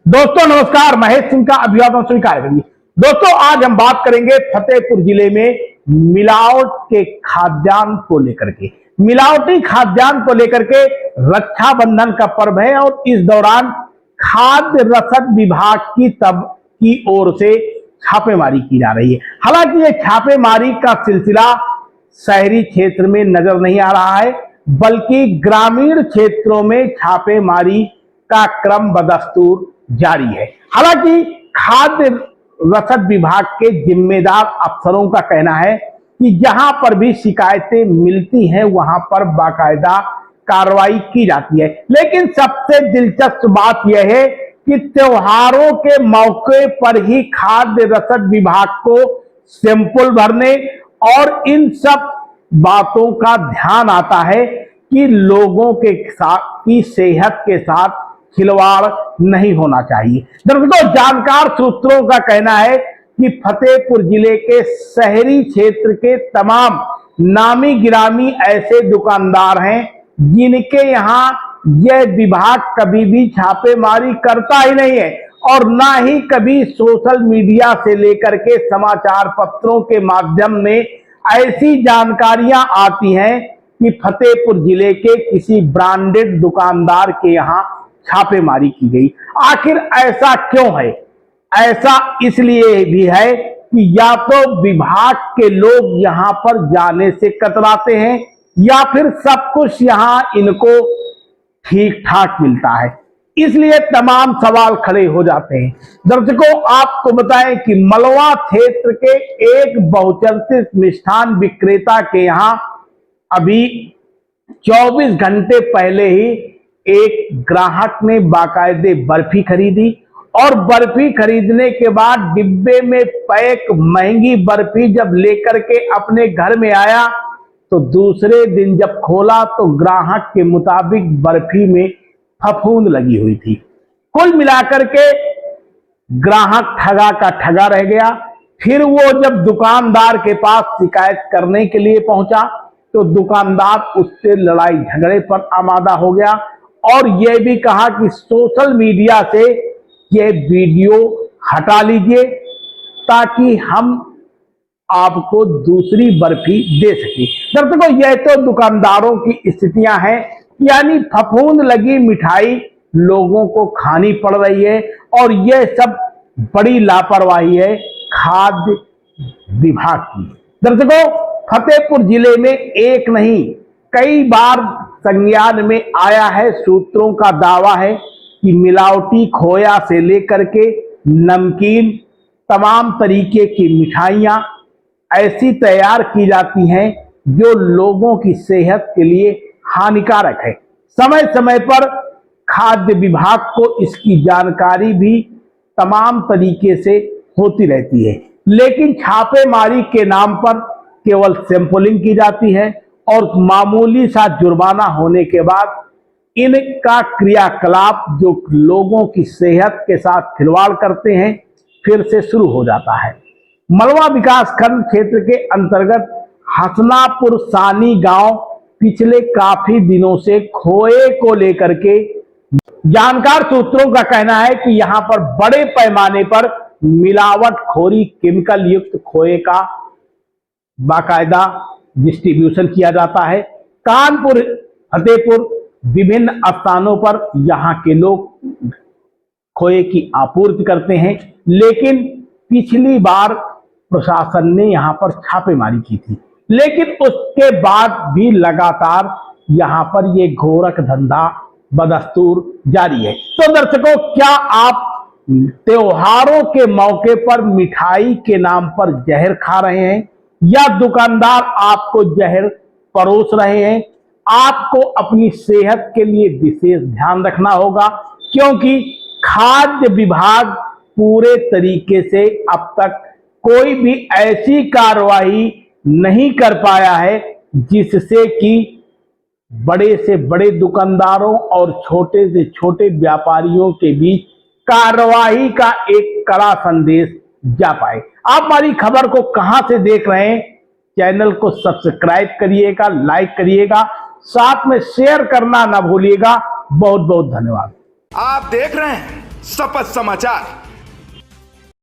दोस्तों नमस्कार, महेश सिंह का अभिवादन स्वीकार करिए। दोस्तों आज हम बात करेंगे फतेहपुर जिले में मिलावट के खाद्यान्न को लेकर के। मिलावटी खाद्यान्न को लेकर के रक्षाबंधन का पर्व है और इस दौरान खाद्य रसद विभाग की ओर से छापेमारी की जा रही है। हालांकि ये छापेमारी का सिलसिला शहरी क्षेत्र में नजर नहीं आ रहा है, बल्कि ग्रामीण क्षेत्रों में छापेमारी का क्रम बदस्तूर जारी है। हालांकि खाद्य रसद विभाग के जिम्मेदार अफसरों का कहना है कि जहां पर भी शिकायतें मिलती हैं वहां पर बाकायदा कार्रवाई की जाती है। लेकिन सबसे दिलचस्प बात यह है कि त्योहारों के मौके पर ही खाद्य रसद विभाग को सैंपल भरने और इन सब बातों का ध्यान आता है कि लोगों के साथ की सेहत के साथ खिलवाड़ नहीं होना चाहिए। दरअसल जानकार सूत्रों का कहना है कि फतेहपुर जिले के शहरी क्षेत्र के तमाम नामी गिरामी ऐसे दुकानदार हैं जिनके यहाँ यह विभाग कभी भी छापेमारी करता ही नहीं है और ना ही कभी सोशल मीडिया से लेकर के समाचार पत्रों के माध्यम में ऐसी जानकारियां आती हैं कि फतेहपुर जिले के किसी ब्रांडेड दुकानदार के यहाँ छापेमारी की गई। आखिर ऐसा क्यों है? ऐसा इसलिए भी है कि या तो विभाग के लोग यहां पर जाने से कतराते हैं या फिर सब कुछ यहां इनको ठीक ठाक मिलता है, इसलिए तमाम सवाल खड़े हो जाते हैं। दर्शकों आपको बताएं कि मलवा क्षेत्र के एक बहुचर्चित मिष्ठान विक्रेता के यहां अभी 24 घंटे पहले ही एक ग्राहक ने बाकायदे बर्फी खरीदी और बर्फी खरीदने के बाद डिब्बे में पैक महंगी बर्फी जब लेकर के अपने घर में आया तो दूसरे दिन जब खोला तो ग्राहक के मुताबिक बर्फी में फफूंद लगी हुई थी। कुल मिलाकर के ग्राहक ठगा का ठगा रह गया। फिर वो जब दुकानदार के पास शिकायत करने के लिए पहुंचा तो दुकानदार उससे लड़ाई झगड़े पर आमादा हो गया और यह भी कहा कि सोशल मीडिया से यह वीडियो हटा लीजिए ताकि हम आपको दूसरी बर्फी दे सके। दर्शकों यह तो दुकानदारों की स्थितियां हैं, यानी फफूंद लगी मिठाई लोगों को खानी पड़ रही है और यह सब बड़ी लापरवाही है खाद्य विभाग की। दर्शकों फतेहपुर जिले में एक नहीं कई बार संज्ञान में आया है, सूत्रों का दावा है कि मिलावटी खोया से लेकर के नमकीन तमाम तरीके की मिठाइयां ऐसी तैयार की जाती हैं जो लोगों की सेहत के लिए हानिकारक है। समय समय पर खाद्य विभाग को इसकी जानकारी भी तमाम तरीके से होती रहती है, लेकिन छापेमारी के नाम पर केवल सैंपलिंग की जाती है और मामूली सा जुर्माना होने के बाद इनका क्रियाकलाप जो लोगों की सेहत के साथ खिलवाड़ करते हैं फिर से शुरू हो जाता है। मलवा विकास खंड क्षेत्र के अंतर्गत हसनापुर सानी गांव पिछले काफी दिनों से खोए को लेकर के जानकार सूत्रों का कहना है कि यहां पर बड़े पैमाने पर मिलावटखोरी केमिकल युक्त खोए का बाकायदा डिस्ट्रीब्यूशन किया जाता है। कानपुर फतेहपुर विभिन्न स्थानों पर यहां के लोग खोए की आपूर्ति करते हैं, लेकिन पिछली बार प्रशासन ने यहां पर छापेमारी की थी, लेकिन उसके बाद भी लगातार यहां पर ये घोरक धंधा बदस्तूर जारी है। तो दर्शकों क्या आप त्योहारों के मौके पर मिठाई के नाम पर जहर खा रहे हैं या दुकानदार आपको जहर परोस रहे हैं? आपको अपनी सेहत के लिए विशेष ध्यान रखना होगा, क्योंकि खाद्य विभाग पूरे तरीके से अब तक कोई भी ऐसी कार्रवाई नहीं कर पाया है जिससे कि बड़े से बड़े दुकानदारों और छोटे से छोटे व्यापारियों के बीच कार्रवाई का एक कड़ा संदेश जा पाए। आप हमारी खबर को कहां से देख रहे हैं? चैनल को सब्सक्राइब करिएगा, लाइक करिएगा, साथ में शेयर करना ना भूलिएगा। बहुत बहुत धन्यवाद। आप देख रहे हैं शपथ समाचार।